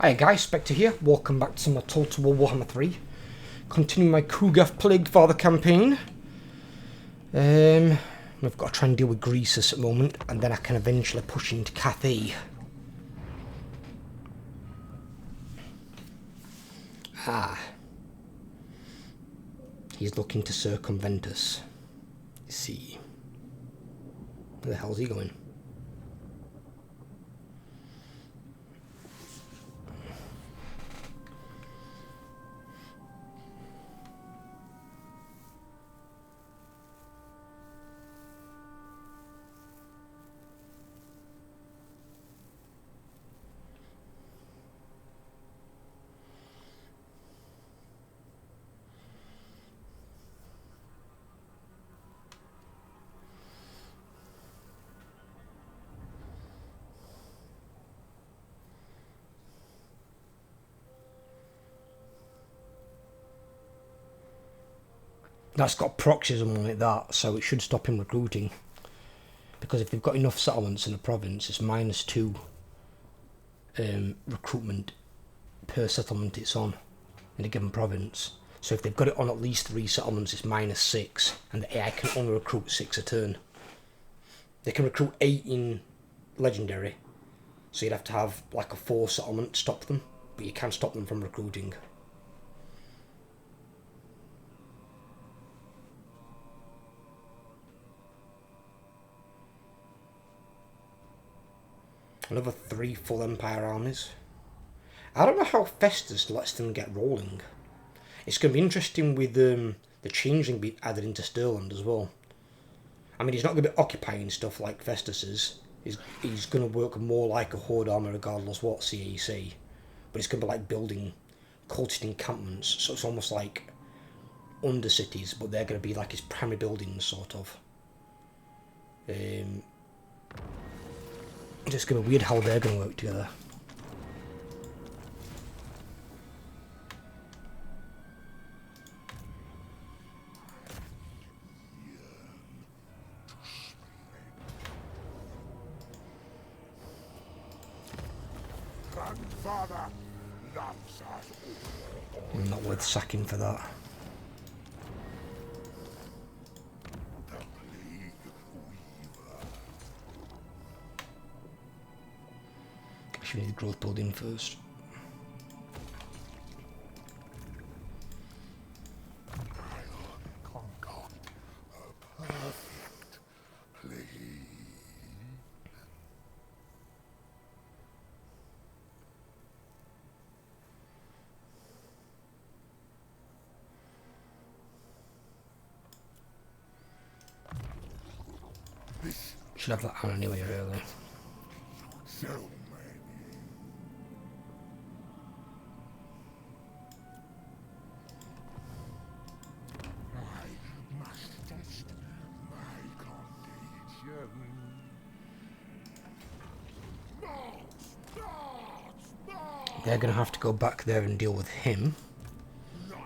Hi guys, Spectre here. Welcome back to my Total War Warhammer 3. Continuing my Kugath Plagued Father campaign. We've got to try and deal with Greasus at the moment, and then I can eventually push into Cathay. He's looking to circumvent us. Let's see. Where the hell's he going? That's got proxies on it, that, so it should stop him recruiting. Because if they've got enough settlements in a province, it's -2 recruitment per settlement it's on in a given province. So if they've got it on at least 3 settlements, it's -6, and the AI can only recruit 6 a turn. They can recruit 8 in Legendary, so you'd have to have like a 4 settlement to stop them, but you can stop them from recruiting. Another 3 full Empire armies. I don't know how Festus lets them get rolling. It's going to be interesting with the changeling being added into Stirland as well. I mean, he's not going to be occupying stuff like Festus is. He's going to work more like a Horde army regardless what CAC. But it's going to be like building cultist encampments. So it's almost like undercities, but they're going to be like his primary buildings, sort of. It's just going to be weird how they're going to work together. Not worth sacking for that. Actually, we need growth building first. Should have that on anyway, really. So many. I must test my contagion. They're going to have to go back there and deal with him. I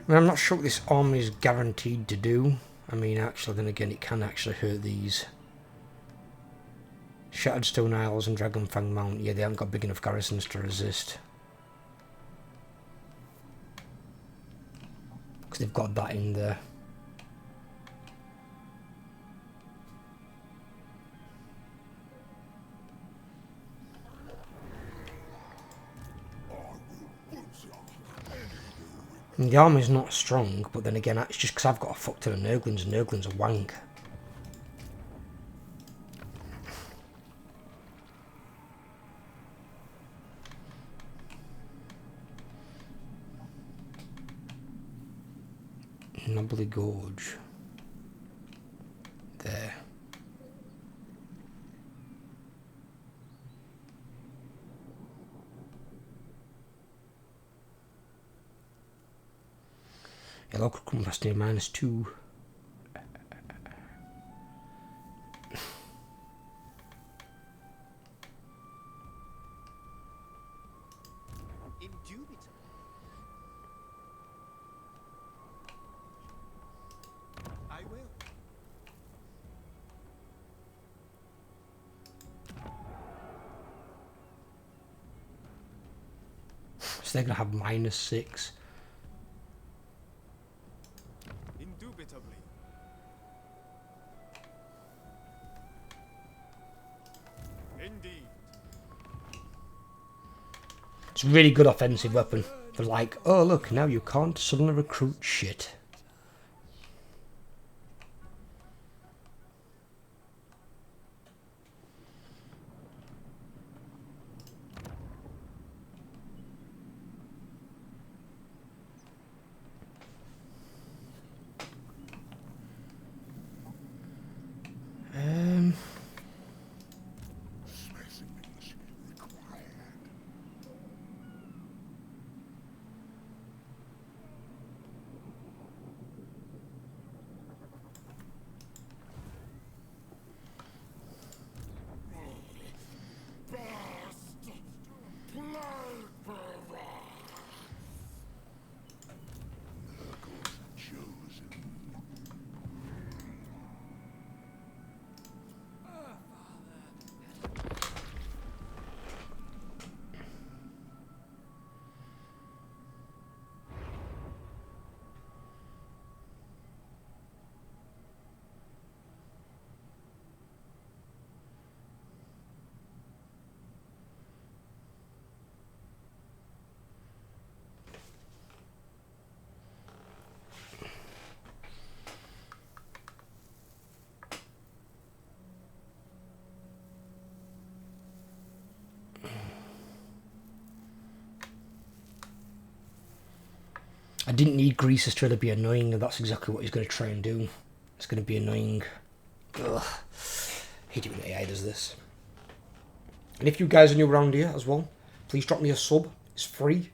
mean, I'm not sure what this army is guaranteed to do. I mean, actually, then again, it can actually hurt these. Shattered Stone Isles and Dragonfang Mount, yeah, they haven't got big enough garrisons to resist. Because they've got that in there. And the army's not strong, but then again, it's just because I've got a fuck ton of Nurglings, and Nurglings are wank. Knobbly Gorge. There. Yeah, local compass near -2. I will. So they're going to have -6. Indubitably. Indeed. It's a really good offensive weapon. For like, oh look, now you can't suddenly recruit shit. I didn't need Greaser's to really be annoying, and that's exactly what he's going to try and do. It's going to be annoying. Ugh. I hate it when AI does this. And if you guys are new around here as well, please drop me a sub. It's free.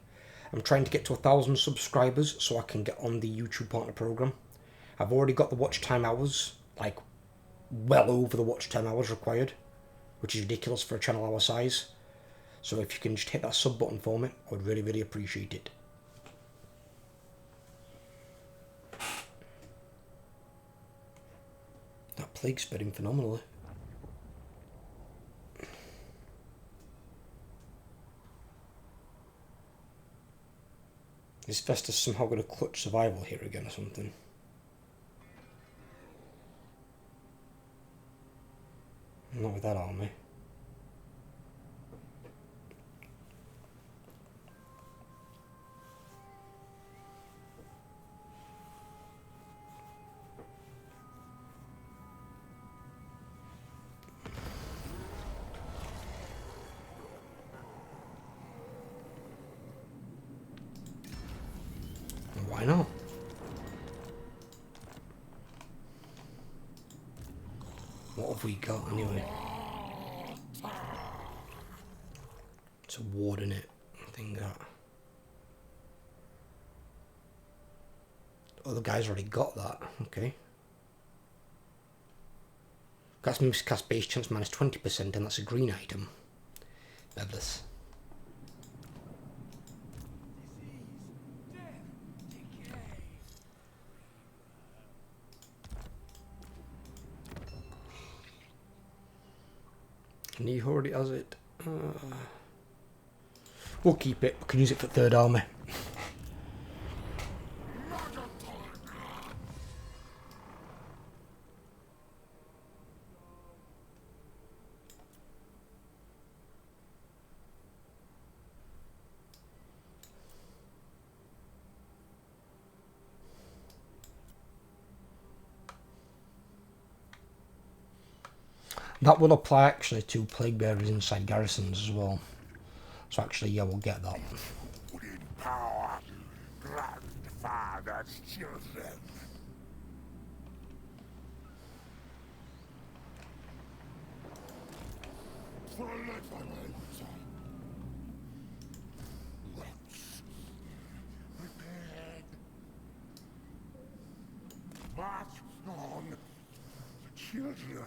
I'm trying to get to 1,000 subscribers so I can get on the YouTube partner program. I've already got the watch time hours, like well over the watch time hours required, which is ridiculous for a channel our size. So if you can just hit that sub button for me, I would really, really appreciate it. That plague's spreading phenomenally. Is Festus somehow going to clutch survival here again or something? Not with that army. Why not? What have we got anyway? It's a ward in it. I think that. Oh, the guy's already got that. Okay. Cast miscast base chance -20%, and that's a green item. Fabulous. And he already has it. We'll keep it. We can use it for third army. That will apply actually to plague bearers inside garrisons as well. So actually, yeah, we'll get that. In power, grandfather's children. Prepared. March on, children.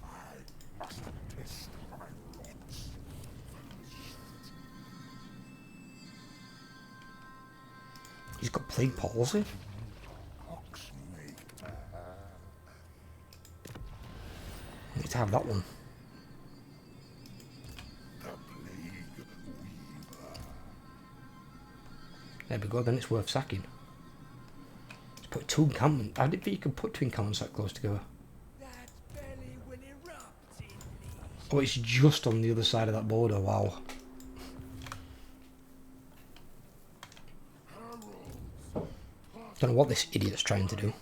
I must test my rocks. He's got plague palsy. I need to have that one. There we go, then it's worth sacking. Let's put 2 encampments. I didn't think you could put 2 encampments that close together. That belly will erupt in me. Oh, it's just on the other side of that border, wow. Don't know what this idiot's trying to do.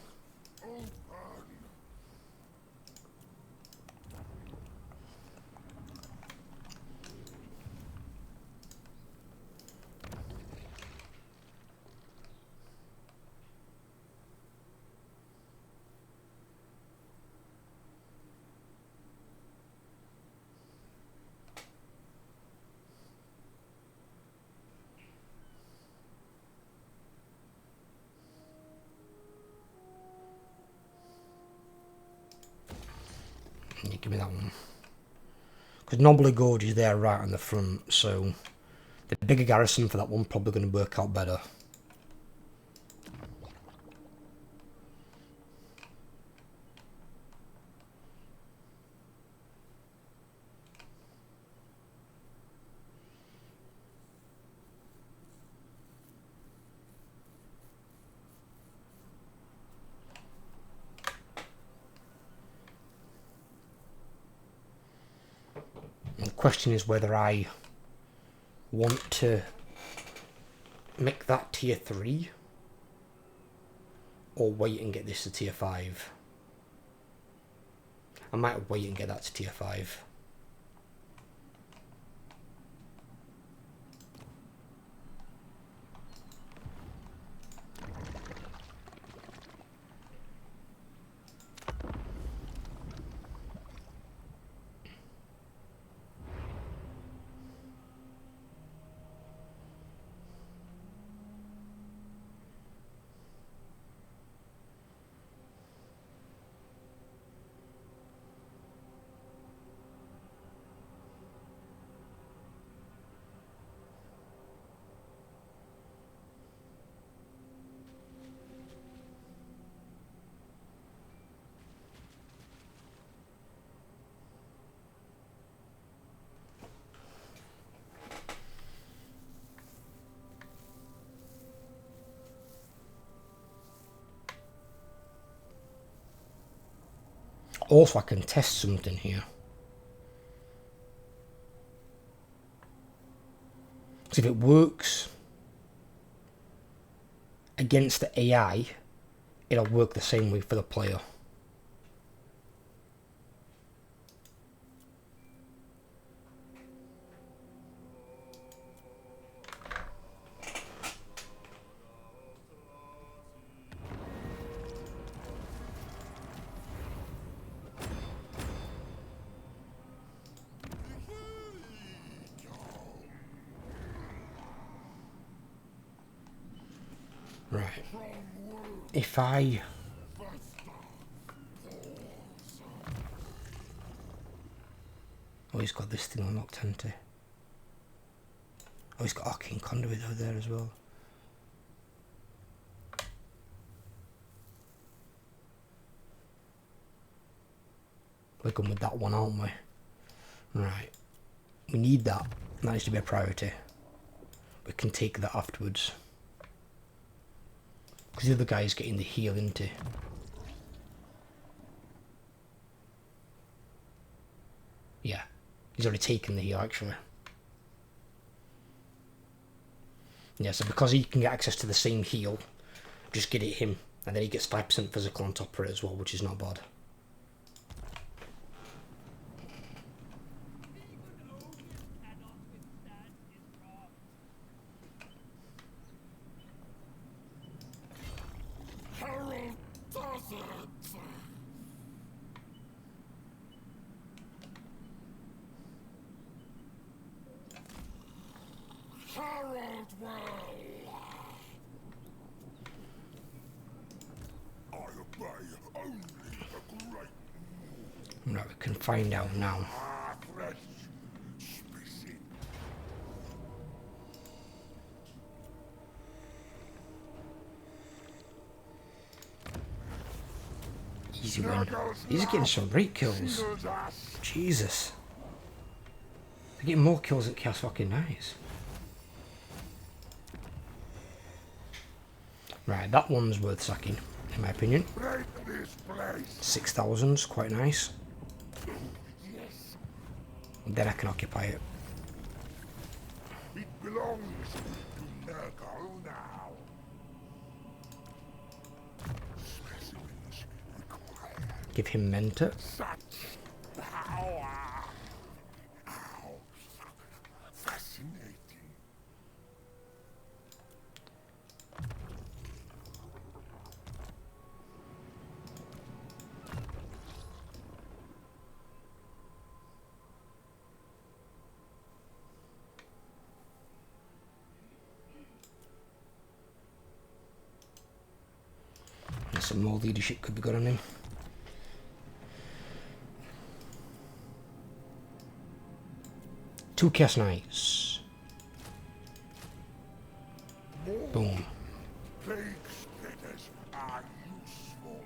You give me that one. Because Knobbly Gorge is there right on the front, so the bigger garrison for that one probably going to work out better. The question is whether I want to make that tier 3 or wait and get this to tier 5. I might wait and get that to tier 5. Also, I can test something here. So if it works against the AI, it'll work the same way for the player. Right. If I... Oh, he's got this thing unlocked, hasn't he? Oh, he's got Arcane Conduit over there as well. We're going with that one, aren't we? Right. We need that. That needs to be a priority. We can take that afterwards. Because the other guy's getting the heal, isn't he? Yeah. He's already taken the heal, actually. Yeah, so because he can get access to the same heal, just get it him. And then he gets 5% physical on top of it as well, which is not bad. Right, we can find out now. Easy win. He's getting some great kills. Jesus. They're getting more kills at Chaos fucking Knights. Right, that one's worth sacking, in my opinion. Break this place. 6,000's quite nice. Yes, Then I can occupy it. it belongs to Nurgle now. Specimens required. Give him mentor. Such power. How fascinating. And some more leadership could be good on him. Two Chaos Knights. Boom. Plague spreaders are useful.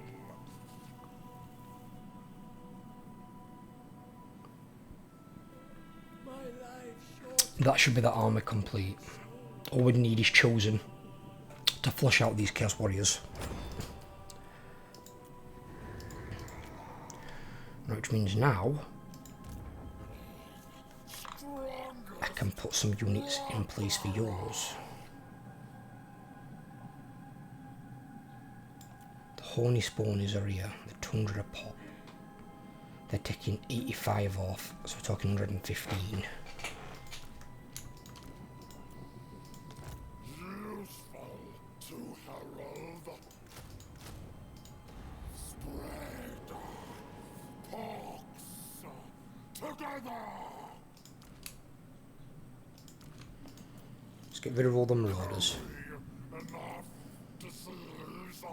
My life short. That should be the armour complete. All we need is Chosen to flush out these Chaos Warriors. Which means now I can put some units in place for yours. The Horny Spawners are here, they're 200 a pop. They're taking 85 off, so we're talking 115. Useful to herald. Spread pox together. Let's get rid of all the marauders. Enough disease.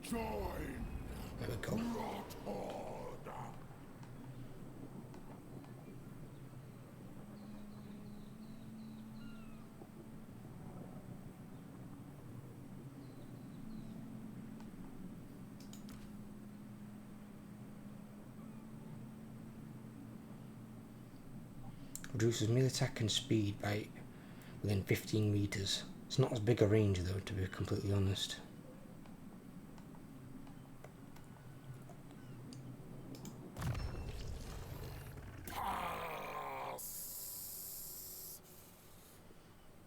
Join There we go. Rotord. Reduces melee attack and speed by within 15 meters. It's not as big a range though, to be completely honest.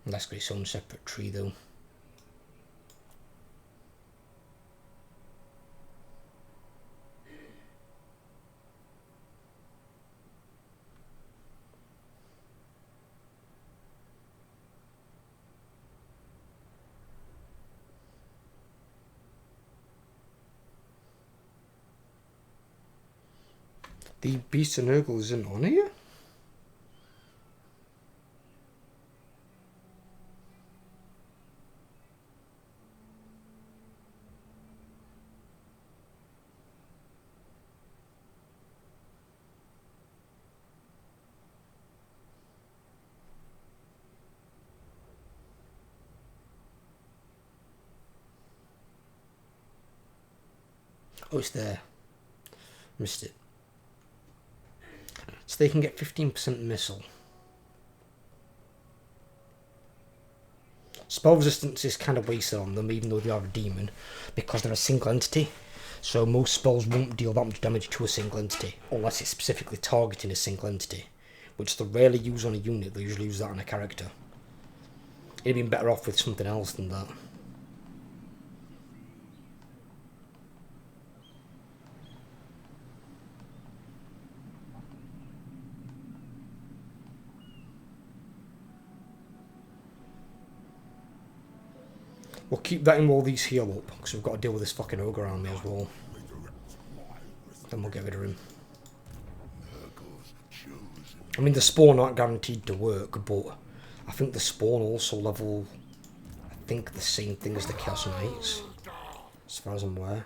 That's got its own separate tree though. The Beast of Nurgle isn't on here? Oh, it's there. Missed it. So they can get 15% missile. Spell resistance is kind of wasted on them, even though they are a demon, because they're a single entity. So most spells won't deal that much damage to a single entity, unless it's specifically targeting a single entity, which they rarely use on a unit. They usually use that on a character. It'd been better off with something else than that. We'll keep that in while these heal up, because we've got to deal with this fucking ogre army as well. Then we'll get rid of him. I mean, the spawn aren't guaranteed to work, but I think the spawn also level, I think, the same thing as the Chaos Knights, as far as I'm aware.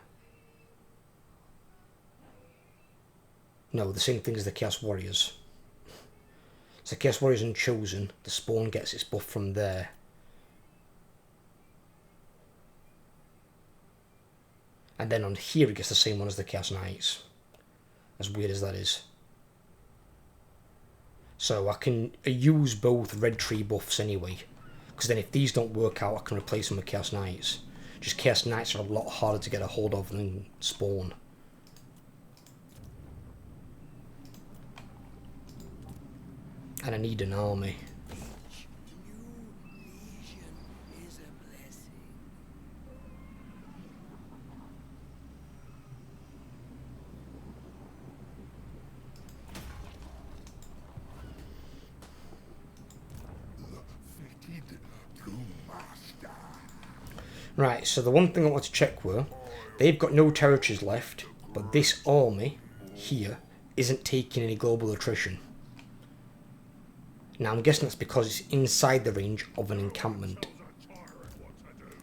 No, the same thing as the Chaos Warriors. So Chaos Warriors and Chosen, the spawn gets its buff from there. And then on here it gets the same one as the Chaos Knights. As weird as that is. So I can use both red tree buffs anyway. Because then if these don't work out, I can replace them with Chaos Knights. Just Chaos Knights are a lot harder to get a hold of than Spawn. And I need an army. Each new legion is a blessing. Fitted to master. Right, so the one thing I want to check were, they've got no territories left, but this army here isn't taking any global attrition. Now I'm guessing that's because it's inside the range of an encampment.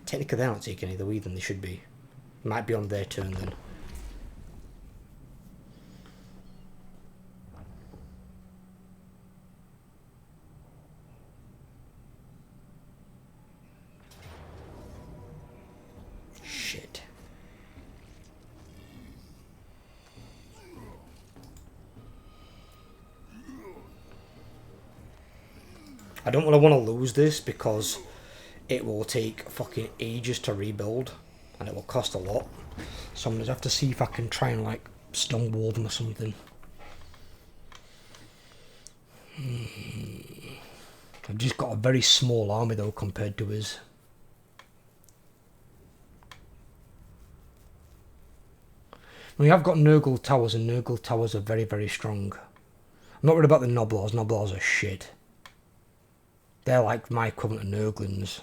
Technically they're not taking any though either, they should be. Might be on their turn then. Shit. I don't really want to lose this because it will take fucking ages to rebuild and it will cost a lot. So I'm going to have to see if I can try and like stonewall them or something. I've just got a very small army though compared to his. We have got Nurgle Towers and Nurgle Towers are very, very strong. I'm not worried about the Noblars. Noblars are shit. They're like my equivalent of Nurglings.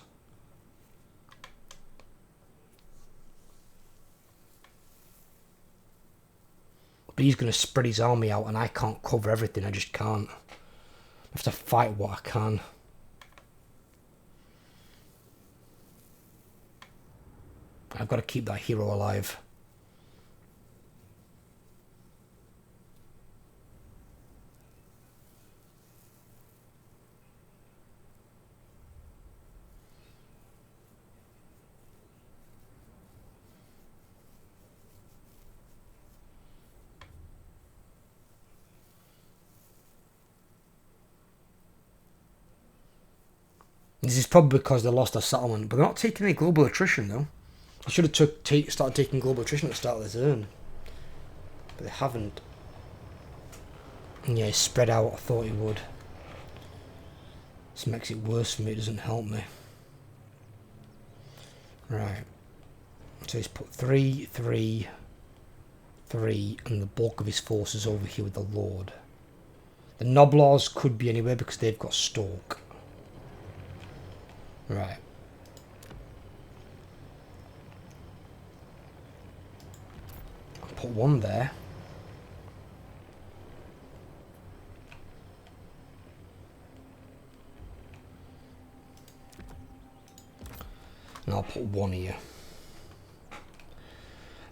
But he's going to spread his army out and I can't cover everything. I just can't. I have to fight what I can. I've got to keep that hero alive. This is probably because they lost their settlement, but they're not taking any global attrition though. They should have started taking global attrition at the start of the turn. But they haven't. And yeah, it's spread out, I thought it would. This makes it worse for me, it doesn't help me. Right. So he's put 3, 3, 3, and the bulk of his forces over here with the Lord. The Noblars could be anywhere because they've got Stalk. Right. I'll put one there. And I'll put one here.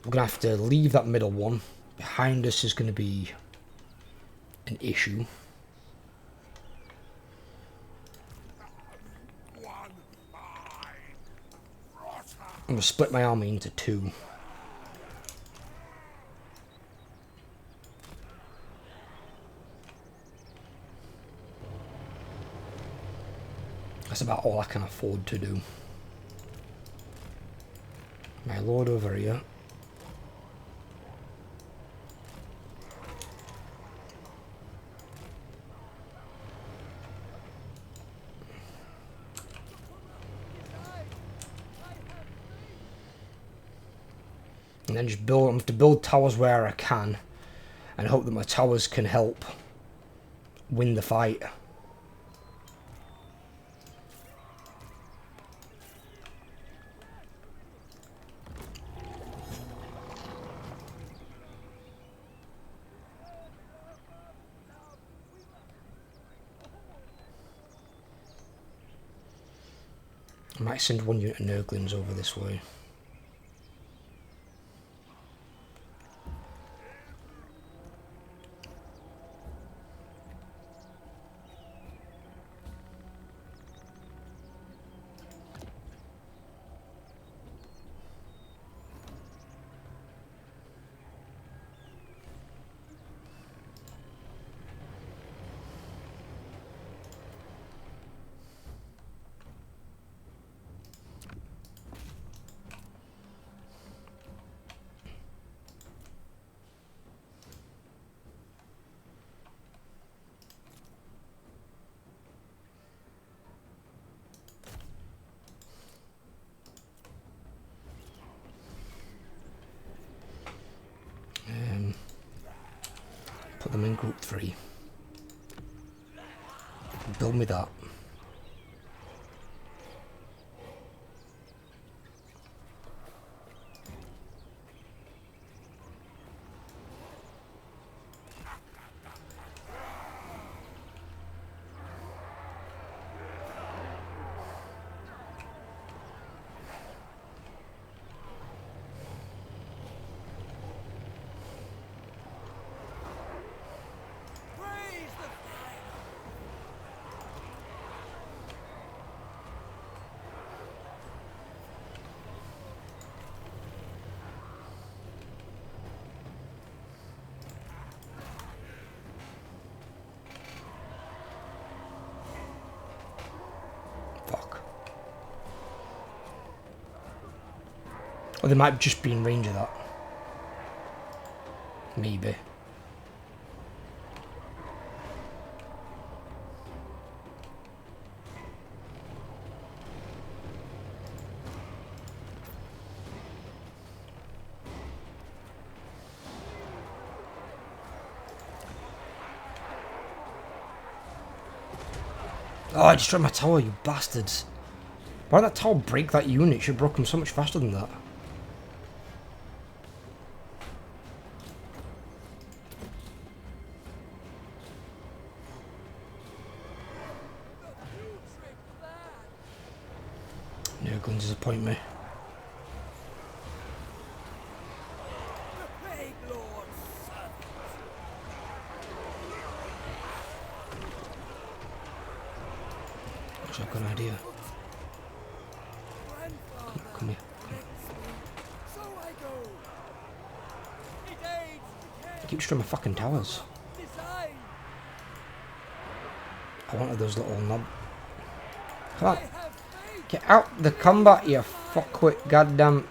We're going to have to leave that middle one. Behind us is going to be an issue. I'm going to split my army into two. That's about all I can afford to do. My lord over here. And then just build. I have to build towers where I can, and hope that my towers can help win the fight. I might send one unit of Nurglings over this way. them in group 3. Build me that. Praise the fire. Fuck. Or they might just be in range of that. Maybe. Oh, I destroyed my tower, you bastards. Why did that tower break that unit? It should have broken so much faster than that. Nurglings disappoint me. The Plague Lord's servant. Actually, I've got an idea. Grandfather Come here. directs me, so I go. It aids the I keep destroying my fucking towers. design. I wanted those little knob. Come I on. have faith. Get out the combat, you fuckwit goddamn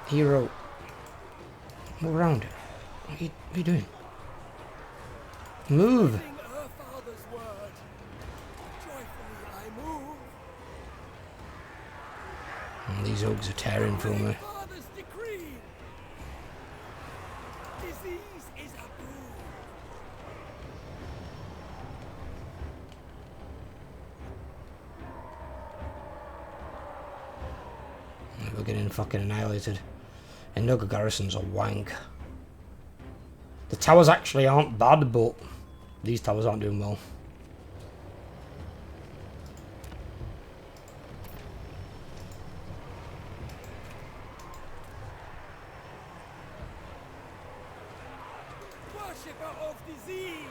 hero. Move around. What are you doing? Move. Sing her father's word. Joyfully I move. These oaks are tearing for me. Father's decree. Disease is a boon. We're getting fucking annihilated. And Nurgle garrisons are wank. The towers actually aren't bad, but these towers aren't doing well. Worshipper of disease.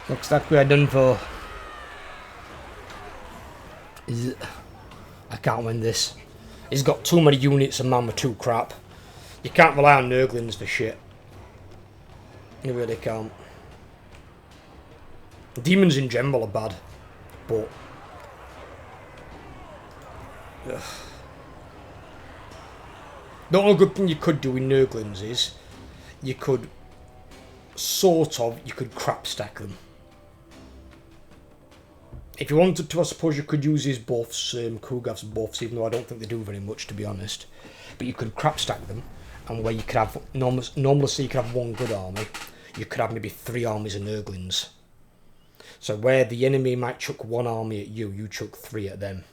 Looks like we are done for. I can't win this. He's got too many units and man, we're too crap. You can't rely on Nurglings for shit. You really can't. Demons in general are bad, but ugh. The only good thing you could do in Nurglings is you could crap stack them. If you wanted to, I suppose you could use his buffs, Kugath's buffs, even though I don't think they do very much, to be honest. But you could crap stack them, and where you could have normally so you could have one good army, you could have maybe 3 armies of Nurglings. So where the enemy might chuck 1 army at you, you chuck 3 at them,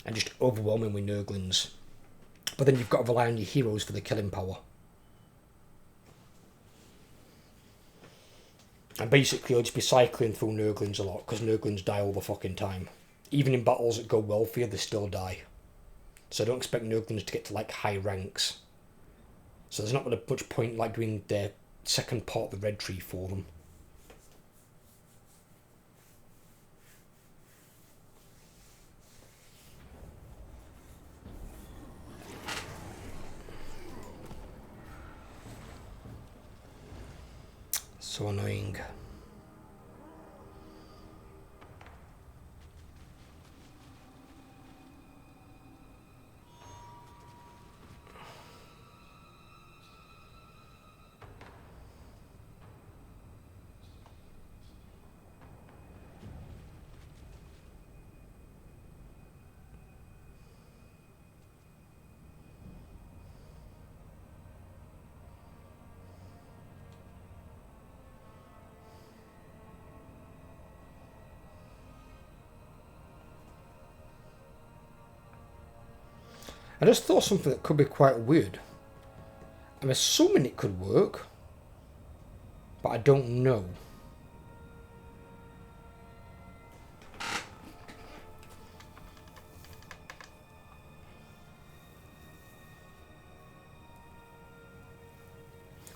and just overwhelm them with Nurglings. But then you've got to rely on your heroes for the killing power. And basically you'll just be cycling through Nurglings a lot, because Nurglings die all the fucking time. Even in battles that go well for you, they still die. So don't expect Nurglings to get to like high ranks. So there's not really much point like doing the second part of the red tree for them. So annoying. I just thought something that could be quite weird. I'm assuming it could work, but I don't know.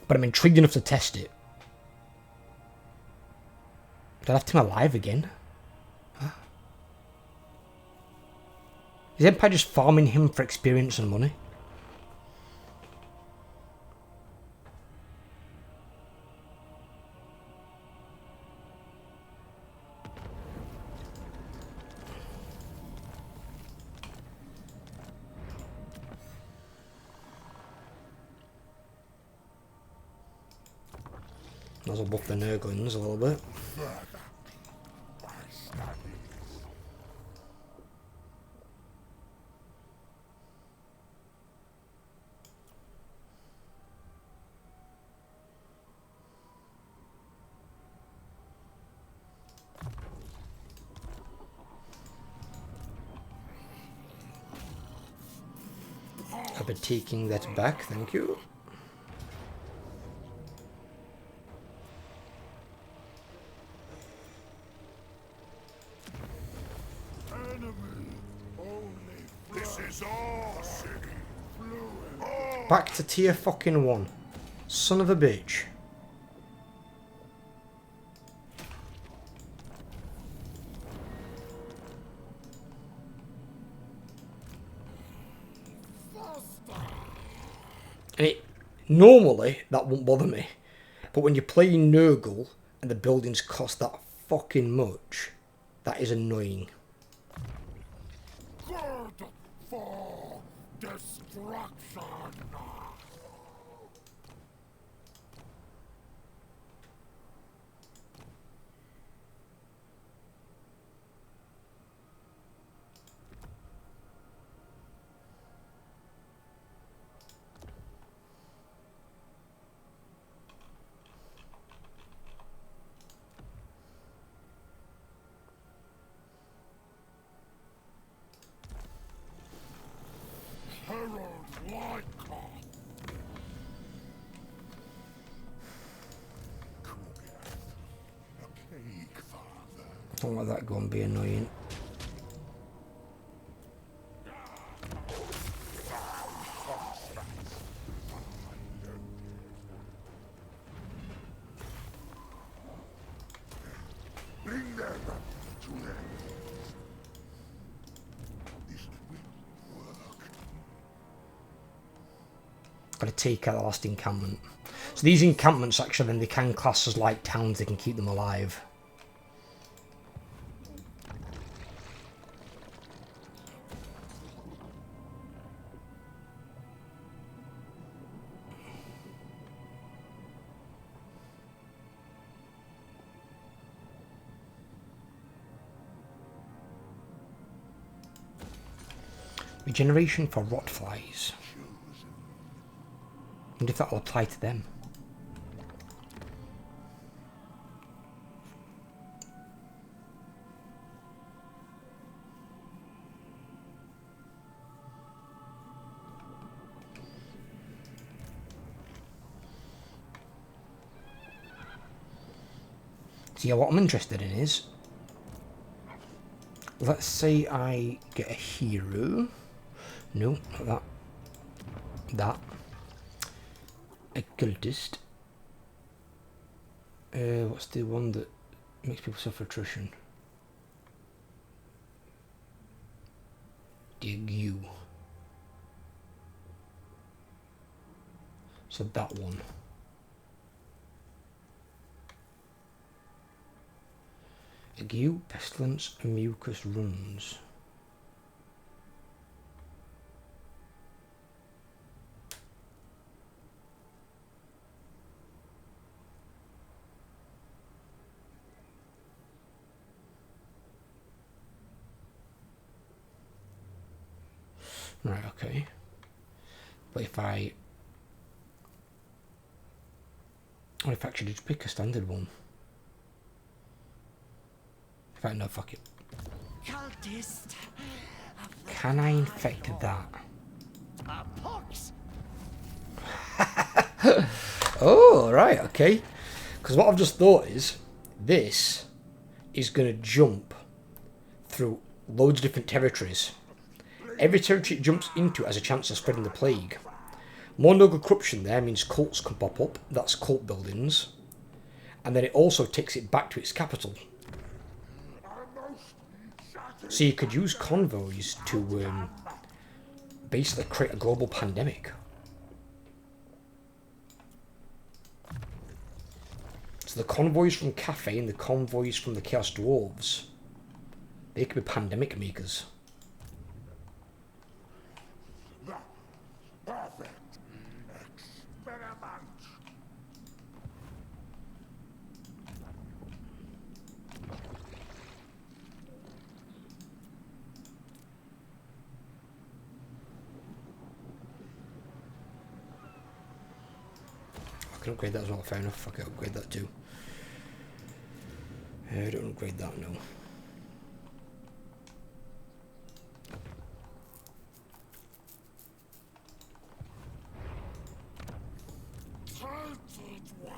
But I'm intrigued enough to test it. Do I have him alive again? Huh? Is Empire just farming him for experience and money? Might as well buff the Nurglings a little bit. I'll be taking that back, thank you. Back to tier fucking 1. Son of a bitch. And normally that won't bother me. But when you're playing Nurgle and the buildings cost that fucking much, that is annoying. Good for destruction. Don't let that go and be annoying. Bring them to them. This will work. Gotta take out the last encampment. So these encampments actually then they can class as like towns, they can keep them alive. Regeneration for rotflies. I wonder if that'll apply to them. So yeah, what I'm interested in is, let's say I get a hero. No, not that. That. A cultist. What's the one that makes people suffer attrition? Dig you. So that one. Ague, pestilence, and mucus runs. Right, okay. But if I actually just pick a standard one. In fact, no, fuck it. Can I infect that? Pox! Oh, right, okay. Because what I've just thought is, this is going to jump through loads of different territories. Every territory it jumps into has a chance of spreading the plague. More local corruption there means cults can pop up, that's cult buildings. And then it also takes it back to its capital. So you could use convoys to basically create a global pandemic. So the convoys from Cafe and the convoys from the Chaos Dwarves, they could be pandemic makers. Perfect experiment. I can upgrade that as well, fair enough. I can upgrade that too. I don't upgrade that, no. Tainted one.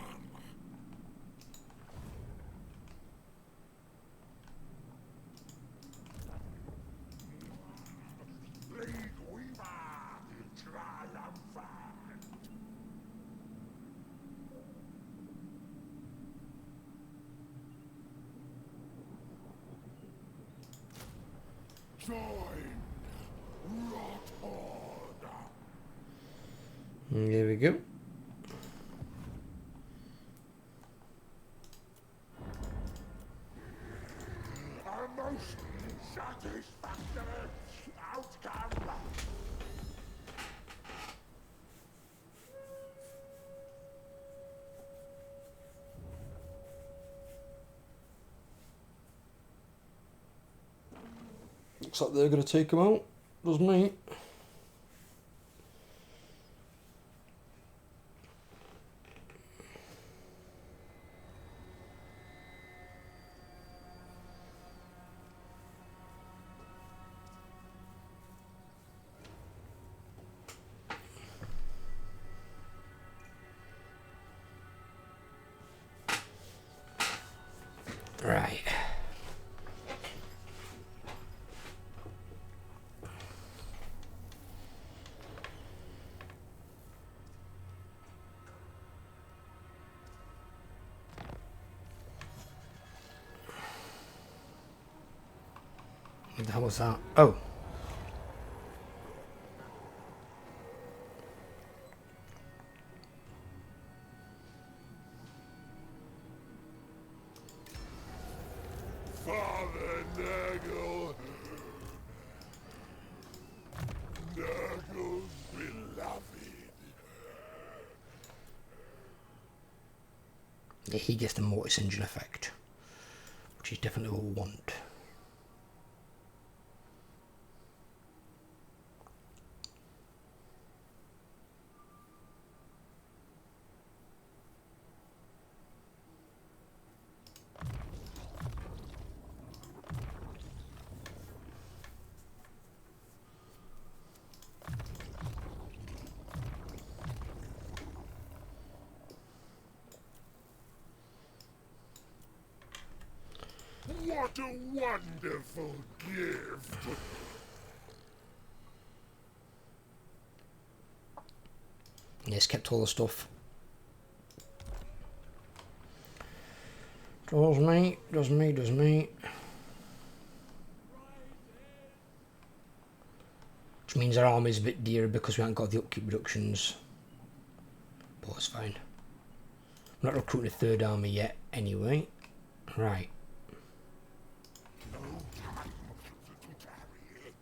Blade Weaver, triumphant. Join Rot Horde. There we go. A most satisfactory outcome. Looks like they're going to take him out. Doesn't me. Right. What the hell was that? Oh. Father Nurgle. Nurgle's beloved. Yeah, he gets the Mortis Engine effect, which he definitely will want. What a wonderful gift. Yes, kept all the stuff. Does me. Which means our army's a bit dearer because we haven't got the upkeep reductions. But it's fine. I'm not recruiting a third army yet anyway. Right. No time to tarry.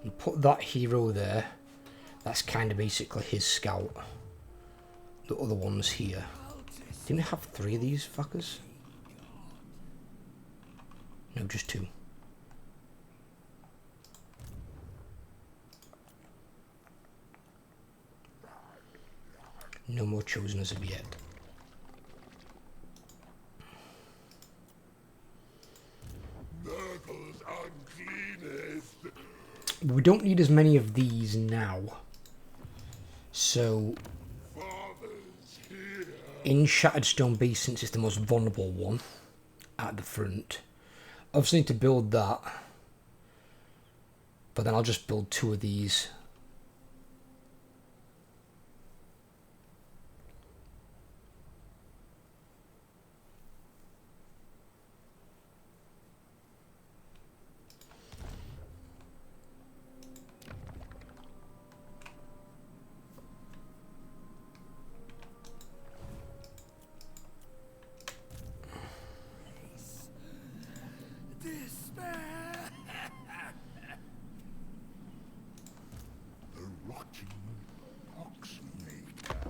And put that hero there. That's kind of basically his scout. The other one's here. Didn't it have 3 of these fuckers? No, just 2. No more chosen as of yet. Nurgle's uncleanest. We don't need as many of these now. So, Father's here. in Shattered Stone Base, since it's the most vulnerable one at the front, obviously need to build that. But then I'll just build 2 of these. Despair! The rotting oxmaker.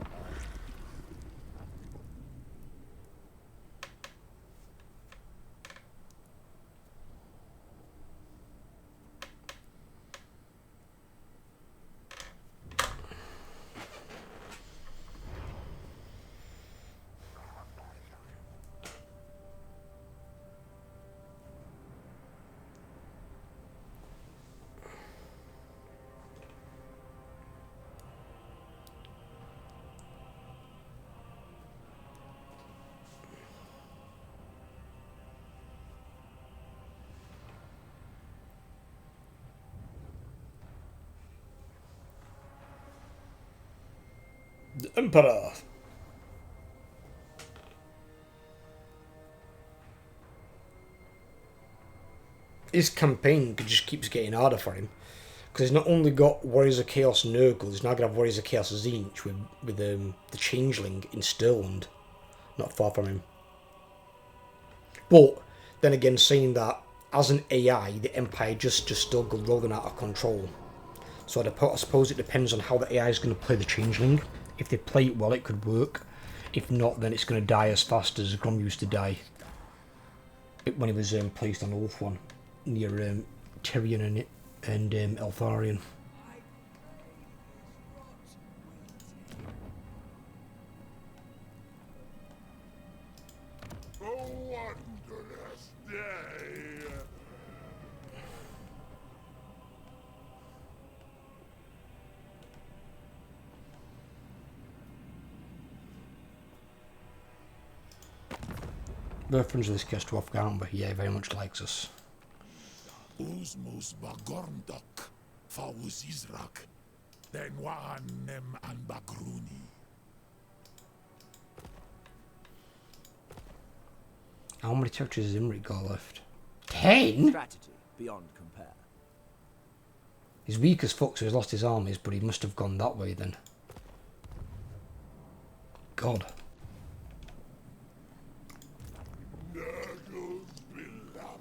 The Emperor! His campaign just keeps getting harder for him. Because he's not only got Warriors of Chaos Nurgle, he's now going to have Warriors of Chaos Zinch with the Changeling in Stirland. Not far from him. But, then again, saying that, as an AI, the Empire just still go rolling out of control. So I suppose it depends on how the AI is going to play the Changeling. If they play it well, it could work. If not, then it's going to die as fast as Grom used to die when he was placed on Ulth 1 near Tyrion and Eltharion. A wondrous day. Reference of this cast to Afghan, but yeah, very much likes us. Uzmus bagordok, Fawus Izrak, then Wahanem and Bagruni. How many territories has Imrik got left? 10? Strategy beyond compare. He's weak as fuck, so he's lost his armies, but he must have gone that way then. God. Nurgle's beloved.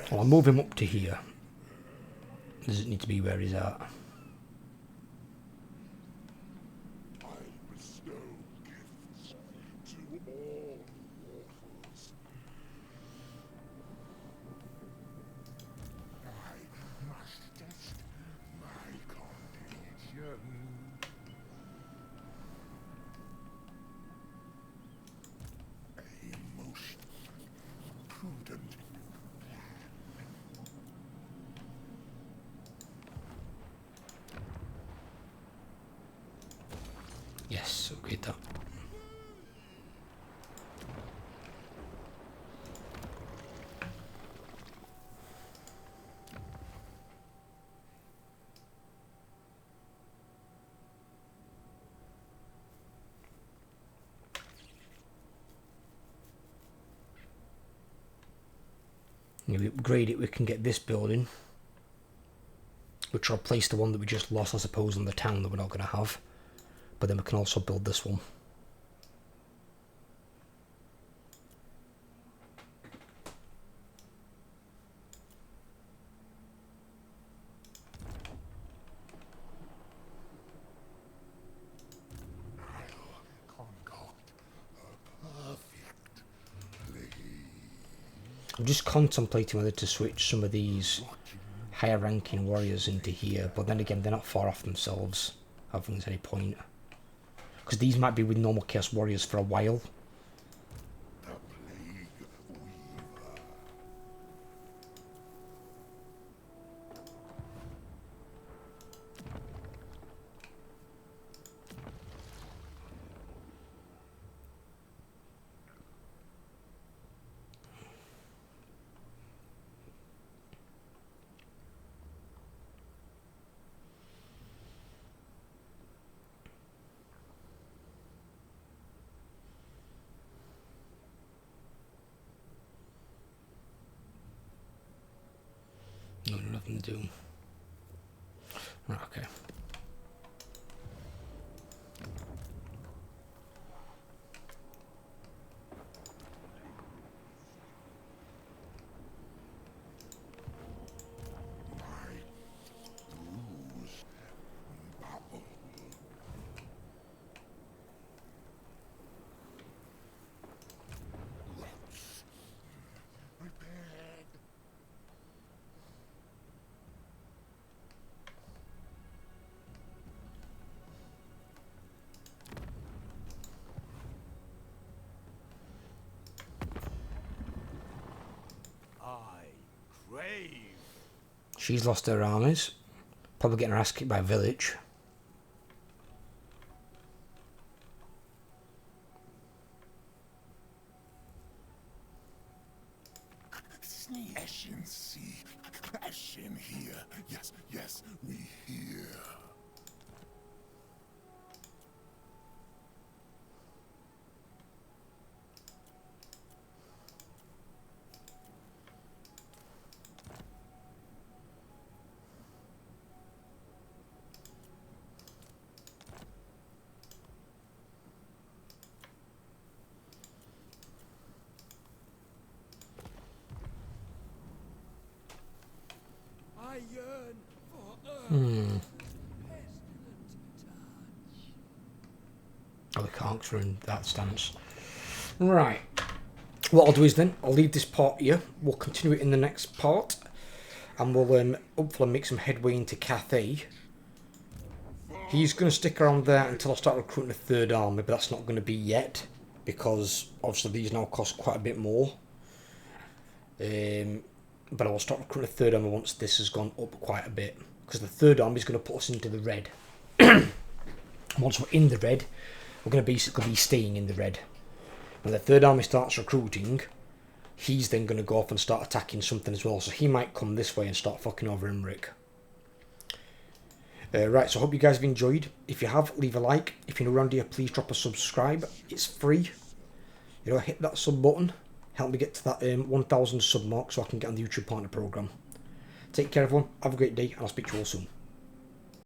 Well, I'll move him up to here. Does it need to be where he's at? I bestow gifts to all mortals. I must test my condition. A most prudent Yes, okay, that. If we upgrade it, we can get this building, which will replace the one that we just lost, I suppose, in the town that we're not going to have. But then we can also build this one. concoct a perfect play. I'm just contemplating whether to switch some of these higher ranking warriors into here, but then again they're not far off themselves. I don't think there's any point. Because these might be with normal Chaos Warriors for a while. The Plague Weaver. No, nothing to do. Right, okay. Bruise. Bubble. Rots. Prepared. I crave. She's lost her armies. Probably getting her ass kicked by a village. Ashen sea. Ashen here. Yes, yes, we hear. I yearn for earth. Pestilent touch. Oh, the Karks are in that stance. Right. What I'll do is then, I'll leave this part here. We'll continue it in the next part. And we'll hopefully make some headway into Cathay. He's going to stick around there until I start recruiting a third army, but that's not going to be yet. Because obviously these now cost quite a bit more. But I will start recruiting a third army once this has gone up quite a bit. Because the third army is going to put us into the red. Once we're in the red, we're going to basically be staying in the red. When the third army starts recruiting, he's then going to go off and start attacking something as well. So he might come this way and start fucking over Imric. Right, so I hope you guys have enjoyed. If you have, leave a like. If you're new around here, please drop a subscribe. It's free. You know, hit that sub button. Help me get to that 1,000 sub mark so I can get on the YouTube partner program. Take care, everyone. Have a great day, and I'll speak to you all soon.